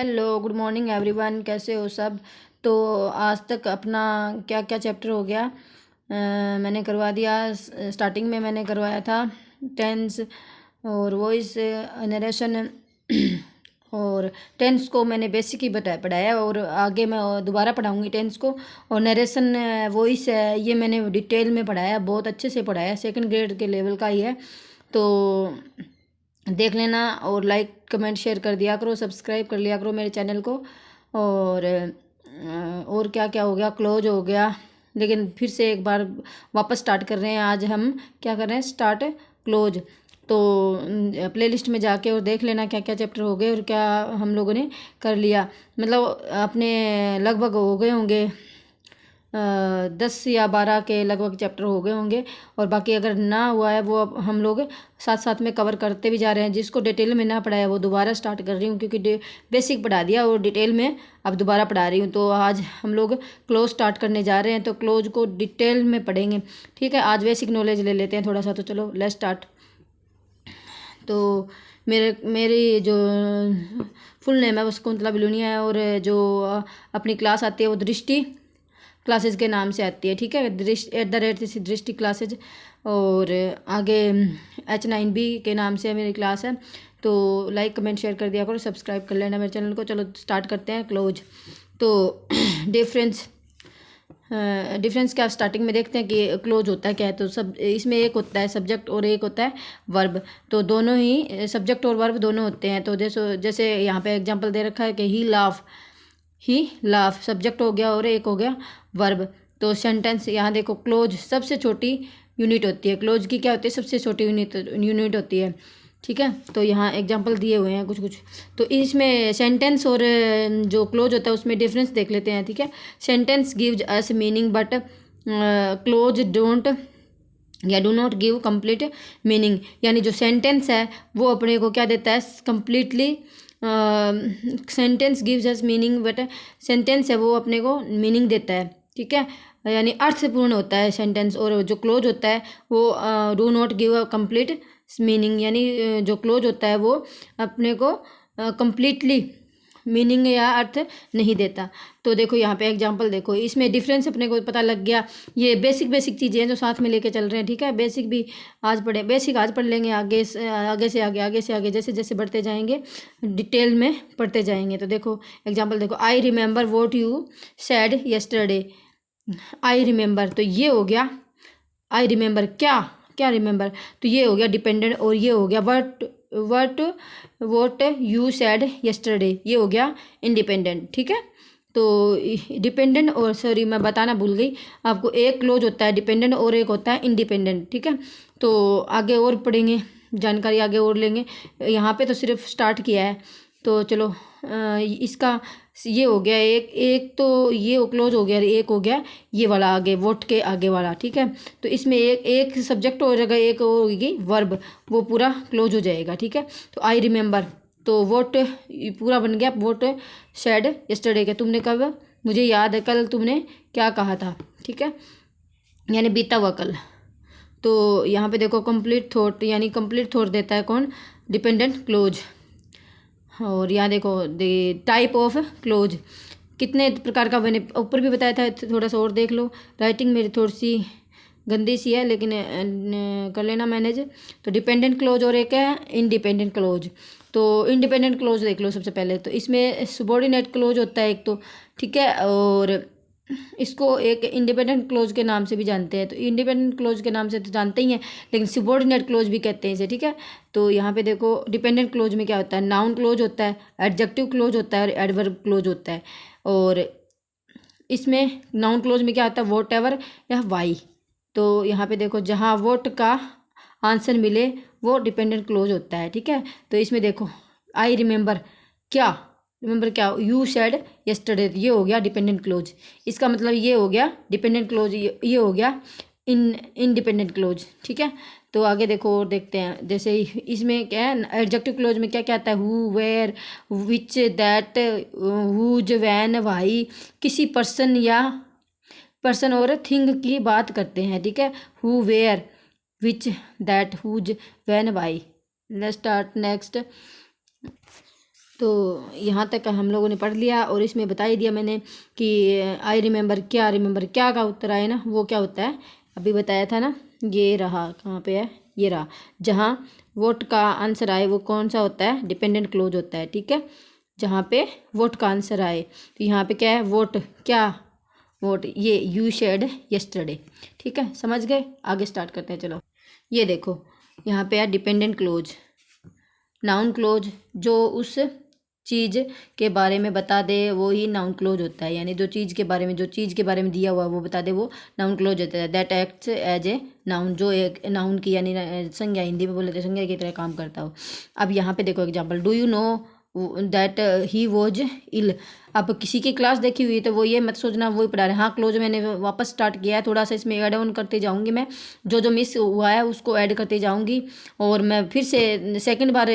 Hello, good morning everyone. कैसे हो सब? तो आज तक अपना क्या क्या चैप्टर हो गया, मैंने करवा दिया। स्टार्टिंग में मैंने करवाया था टेंस और वॉइस नरेशन और टेंस को मैंने बेसिक ही पढ़ाया और आगे मैं दोबारा पढ़ाऊँगी टेंस को। और नरेशन वॉइस है ये मैंने डिटेल में पढ़ाया, बहुत अच्छे से पढ़ाया, सेकंड ग्रेड के लेवल का ही है। तो देख लेना और लाइक कमेंट शेयर कर दिया करो, सब्सक्राइब कर लिया करो मेरे चैनल को। और क्या क्या हो गया, क्लोज हो गया, लेकिन फिर से एक बार वापस स्टार्ट कर रहे हैं। आज हम क्या कर रहे हैं, स्टार्ट क्लोज। तो प्लेलिस्ट में जाके और देख लेना क्या क्या चैप्टर हो गए और क्या हम लोगों ने कर लिया। मतलब अपने लगभग हो गए होंगे 10 या 12 के लगभग चैप्टर हो गए होंगे। और बाकी अगर ना हुआ है वो अब हम लोग साथ साथ में कवर करते भी जा रहे हैं। जिसको डिटेल में ना पढ़ाया वो दोबारा स्टार्ट कर रही हूँ, क्योंकि बेसिक पढ़ा दिया और डिटेल में अब दोबारा पढ़ा रही हूँ। तो आज हम लोग क्लोज स्टार्ट करने जा रहे हैं, तो क्लोज को डिटेल में पढ़ेंगे। ठीक है, आज बेसिक नॉलेज ले लेते हैं थोड़ा सा। तो चलो लेट्स स्टार्ट। तो मेरी जो फुल नेम है वो शकुंतला बिलूनिया है, और जो अपनी क्लास आती है वो दृष्टि क्लासेज के नाम से आती है। ठीक है, दृष्टि क्लासेज। और आगे H9B के नाम से मेरी क्लास है। तो लाइक कमेंट शेयर कर दिया करो, सब्सक्राइब कर लेना मेरे चैनल को। चलो स्टार्ट करते हैं क्लोज। तो डिफरेंस क्या स्टार्टिंग में देखते हैं कि क्लोज होता है क्या है। तो सब इसमें एक होता है सब्जेक्ट और एक होता है वर्ब। तो दोनों ही सब्जेक्ट और वर्ब दोनों होते हैं। तो जैसे यहाँ पे एग्जांपल दे रखा है कि ही लाफ सब्जेक्ट हो गया और एक हो गया वर्ब। तो सेंटेंस यहाँ देखो, क्लोज सबसे छोटी यूनिट होती है। क्लोज की क्या होती है, सबसे छोटी यूनिट होती है। ठीक है, तो यहाँ एग्जांपल दिए हुए हैं कुछ। तो इसमें सेंटेंस और जो क्लोज होता है उसमें डिफरेंस देख लेते हैं। ठीक है, sentence gives us meaning but clause don't या do not give complete meaning. यानी जो सेंटेंस है वो अपने को क्या देता है, completely sentence gives us meaning but sentence है वो अपने को मीनिंग देता है। ठीक है, यानी अर्थपूर्ण होता है सेंटेंस। और जो क्लोज होता है वो do not give a complete meaning, यानी जो क्लोज होता है वो अपने को कंप्लीटली मीनिंग या अर्थ नहीं देता। तो देखो यहाँ पे एग्जांपल देखो, इसमें डिफरेंस अपने को पता लग गया। ये बेसिक चीज़ें हैं जो साथ में लेके चल रहे हैं। ठीक है, बेसिक आज पढ़ लेंगे, आगे से आगे जैसे जैसे बढ़ते जाएंगे डिटेल में पढ़ते जाएंगे। तो देखो एग्जांपल देखो, I remember what you said yesterday. I remember, तो ये हो गया आई रिमेंबर, क्या रिमेंबर, तो ये हो गया डिपेंडेंट। और ये हो गया वॉट यू सेड यस्टरडे, ये हो गया इंडिपेंडेंट। ठीक है, तो डिपेंडेंट और सॉरी मैं बताना भूल गई आपको, एक क्लोज होता है डिपेंडेंट और एक होता है इंडिपेंडेंट। ठीक है, तो आगे और पढ़ेंगे, जानकारी आगे और लेंगे। यहाँ पे तो सिर्फ स्टार्ट किया है। तो चलो इसका ये हो गया एक तो ये क्लोज हो गया, एक हो गया ये वाला आगे वोट के आगे वाला। ठीक है, तो इसमें एक सब्जेक्ट हो जाएगा, एक होगी वर्ब, वो पूरा क्लोज हो जाएगा। ठीक है, तो आई रिमेंबर, तो वोट पूरा बन गया वोट सैड यस्टरडे के, तुमने कब, मुझे याद है कल तुमने क्या कहा था। ठीक है, यानी बीता हुआ कल। तो यहाँ पे देखो कंप्लीट थॉट, यानी कंप्लीट थॉट देता है कौन, डिपेंडेंट क्लोज। और यहाँ देखो द टाइप ऑफ क्लोज, कितने प्रकार का मैंने ऊपर भी बताया था, थोड़ा सा और देख लो। राइटिंग मेरी थोड़ी सी गंदी सी है, लेकिन कर लेना मैनेज। तो डिपेंडेंट क्लोज और एक है इंडिपेंडेंट क्लोज। तो इंडिपेंडेंट क्लोज देख लो सबसे पहले। तो इसमें सबॉर्डिनेट क्लोज होता है एक तो। ठीक है, और इसको एक इंडिपेंडेंट क्लोज के नाम से भी जानते हैं। तो इंडिपेंडेंट क्लोज के नाम से तो जानते ही हैं, लेकिन सबॉर्डिनेट क्लोज भी कहते हैं इसे। ठीक है, तो यहाँ पे देखो डिपेंडेंट क्लोज में क्या होता है, नाउन क्लोज होता है, एडजेक्टिव क्लोज होता है और एडवर्ब क्लोज होता है। और इसमें नाउन क्लोज में क्या होता है, वॉट एवर या वाई। तो यहाँ पे देखो जहाँ वोट का आंसर मिले वो डिपेंडेंट क्लोज होता है। ठीक है, तो इसमें देखो आई रिमेंबर, क्या यू सेड यस्टरडे, ये हो गया डिपेंडेंट क्लोज। इसका मतलब ये हो गया डिपेंडेंट क्लोज, ये हो गया इंडिपेंडेंट क्लोज। ठीक है, तो आगे देखो और देखते हैं। जैसे इसमें क्या है, एडजेक्टिव क्लोज में क्या क्या आता है, who, where, which, that, whose, when, why, किसी पर्सन और थिंग की बात करते हैं। ठीक है, who, where, which, that, whose, when, why. Let's start next. तो यहाँ तक हम लोगों ने पढ़ लिया और इसमें बता ही दिया मैंने कि आई रिमेंबर क्या का उत्तर आए ना, वो क्या होता है अभी बताया था ना। ये रहा, कहाँ पे है, ये रहा, जहाँ वोट का आंसर आए वो कौन सा होता है, डिपेंडेंट क्लोज होता है। ठीक है, जहाँ पे वोट का आंसर आए, तो यहाँ पे क्या है, वोट, क्या वोट, ये यू शेड यस्टरडे। ठीक है, समझ गए। आगे स्टार्ट करते हैं, चलो। ये देखो यहाँ पे है डिपेंडेंट क्लोज, नाउन क्लोज, जो उस चीज़ के बारे में बता दे वो ही नाउन क्लोज होता है। यानी जो चीज़ के बारे में दिया हुआ वो बता दे वो नाउन क्लोज होता है। That acts as a noun, जो एक नाउन की यानी संज्ञा, हिंदी में बोले तो संज्ञा की तरह काम करता हो। अब यहाँ पे देखो example, do you know that he was ill. अब किसी की क्लास देखी हुई तो वो ये मत सोचना वही पढ़ा रहे। हाँ, क्लोज मैंने वापस स्टार्ट किया है, थोड़ा सा इसमें ऐड ऑन करते जाऊंगी मैं, जो मिस हुआ है उसको ऐड करते जाऊंगी। और मैं फिर से सेकंड बार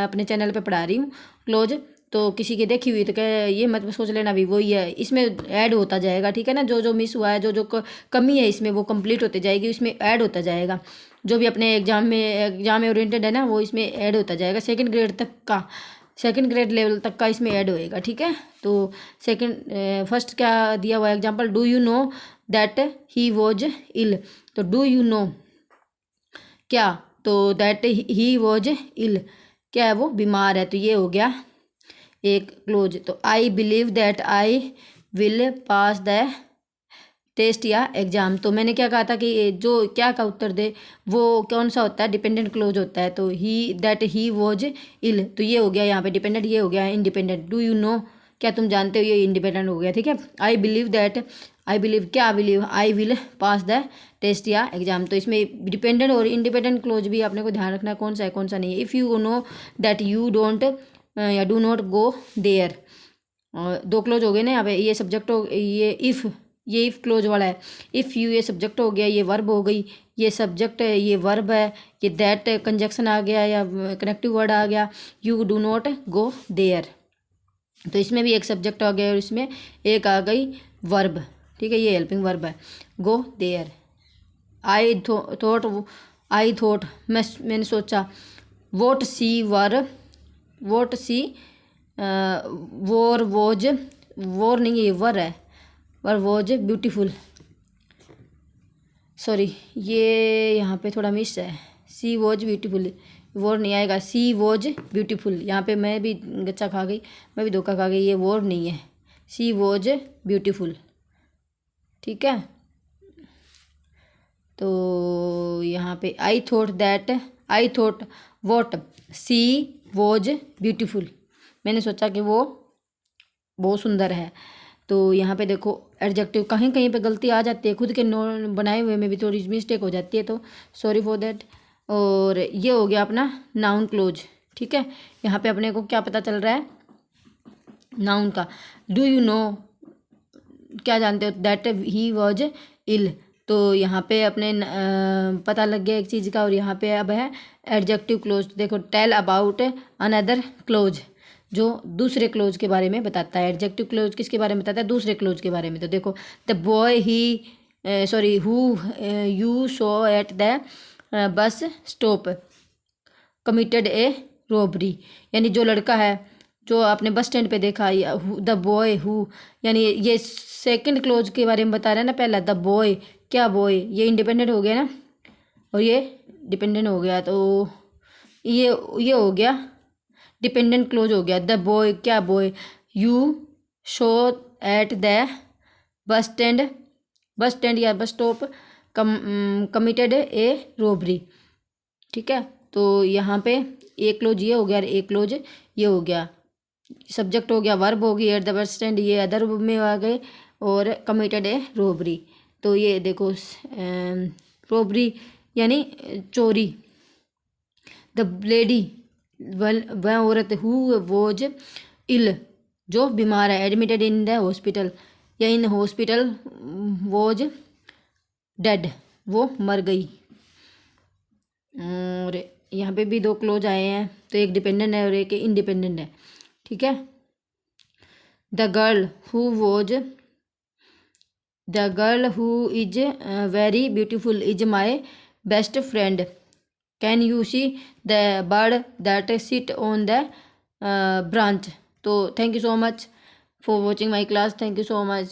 अपने चैनल पे पढ़ा रही हूँ क्लोज। तो किसी की देखी हुई तो क्या ये मत सोच लेना भी वही है, इसमें ऐड होता जाएगा। ठीक है ना, जो मिस हुआ है, जो कमी है इसमें वो कंप्लीट होती जाएगी, इसमें ऐड होता जाएगा। जो भी अपने एग्जाम में ओरिएंटेड है ना वो इसमें ऐड होता जाएगा। सेकंड ग्रेड लेवल तक का इसमें ऐड होएगा। ठीक है, तो फर्स्ट क्या दिया हुआ है example, do you know that he was ill. तो डू यू नो क्या, तो दैट ही वॉज इल, क्या है, वो बीमार है। तो ये हो गया एक क्लोज। तो I believe that I will pass the test या एग्जाम। तो मैंने क्या कहा था कि जो क्या का उत्तर दे वो कौन सा होता है, डिपेंडेंट क्लोज होता है। तो ही वॉज इल, तो ये हो गया यहाँ पे डिपेंडेंट, ये हो गया इंडिपेंडेंट। डू यू नो, क्या तुम जानते हो, ये इंडिपेंडेंट हो गया। ठीक है, आई बिलीव क्या believe I will pass the test या एग्जाम। तो इसमें डिपेंडेंट और इंडिपेंडेंट क्लोज भी आपने को ध्यान रखना कौन सा है कौन सा नहीं है। If you know that you don't या डू नॉट गो देयर, दो क्लोज हो गए ना यहाँ पे। ये सब्जेक्ट हो, ये इफ़ क्लोज वाला है। इफ़ यू ये सब्जेक्ट हो गया, ये वर्ब हो गई, ये सब्जेक्ट है, ये वर्ब है, ये दैट कंजक्शन आ गया या कनेक्टिव वर्ड आ गया। You do not go there, तो इसमें भी एक सब्जेक्ट आ गया और इसमें एक आ गई वर्ब। ठीक है, ये हेल्पिंग वर्ब है, गो देयर। आई थॉट मैंने सोचा। वोट सी वोर वॉज, वोर नहीं है, ये वर है, वर वॉज ब्यूटीफुल। सॉरी, ये यहाँ पे थोड़ा मिस है, सी वॉज ब्यूटीफुल, वोर नहीं आएगा, सी वॉज ब्यूटीफुल। यहाँ पे मैं भी गच्चा खा गई, मैं भी धोखा खा गई, ये वोर नहीं है, सी वॉज ब्यूटीफुल। ठीक है, तो यहाँ पे I thought what she was beautiful, मैंने सोचा कि वो बहुत सुंदर है। तो यहाँ पे देखो एडजेक्टिव कहीं कहीं पे गलती आ जाती है, खुद के बनाए हुए में भी थोड़ी मिस्टेक हो जाती है, तो सॉरी फॉर दैट। और ये हो गया अपना नाउन क्लोज। ठीक है, यहाँ पे अपने को क्या पता चल रहा है नाउन का। डू यू नो, क्या जानते हो, दैट ही वॉज इल। तो यहाँ पे अपने पता लग गया एक चीज़ का। और यहाँ पे अब है एडजेक्टिव क्लोज। देखो, टेल अबाउट अनदर क्लोज, जो दूसरे क्लोज के बारे में बताता है। एडजेक्टिव क्लोज किसके बारे में बताता है, दूसरे क्लोज के बारे में। तो देखो, the boy who you saw at the bus stop committed A robbery, यानी जो लड़का है जो आपने बस स्टैंड पे देखा। द बॉय हु, यानी ये सेकंड क्लोज के बारे में बता रहा है ना। पहला द बॉय, क्या बॉय, ये इंडिपेंडेंट हो गया ना और ये डिपेंडेंट हो गया, तो ये हो गया डिपेंडेंट क्लोज हो गया। द बॉय, क्या boy, you show at the bus stand या बस स्टॉप कमिटेड ए रॉबरी। ठीक है, तो यहाँ पे एक क्लोज ये हो गया और एक क्लोज ये हो गया। सब्जेक्ट हो गया, वर्ब हो गई एट द बस स्टैंड, ये अदर में आ गए, और कमिटेड ए रॉबरी। तो ये देखो रॉबरी यानी चोरी। द लेडी, वह औरत, हु वॉज इल, जो बीमार है, एडमिटेड इन द हॉस्पिटल या इन हॉस्पिटल, वॉज डेड, वो मर गई। और यहाँ पे भी दो क्लोज आए हैं, तो एक डिपेंडेंट है और एक इंडिपेंडेंट है। ठीक है, the girl who is very beautiful is my best friend. Can you see the bird that sit on the branch. तो thank you so much for watching my class, thank you so much.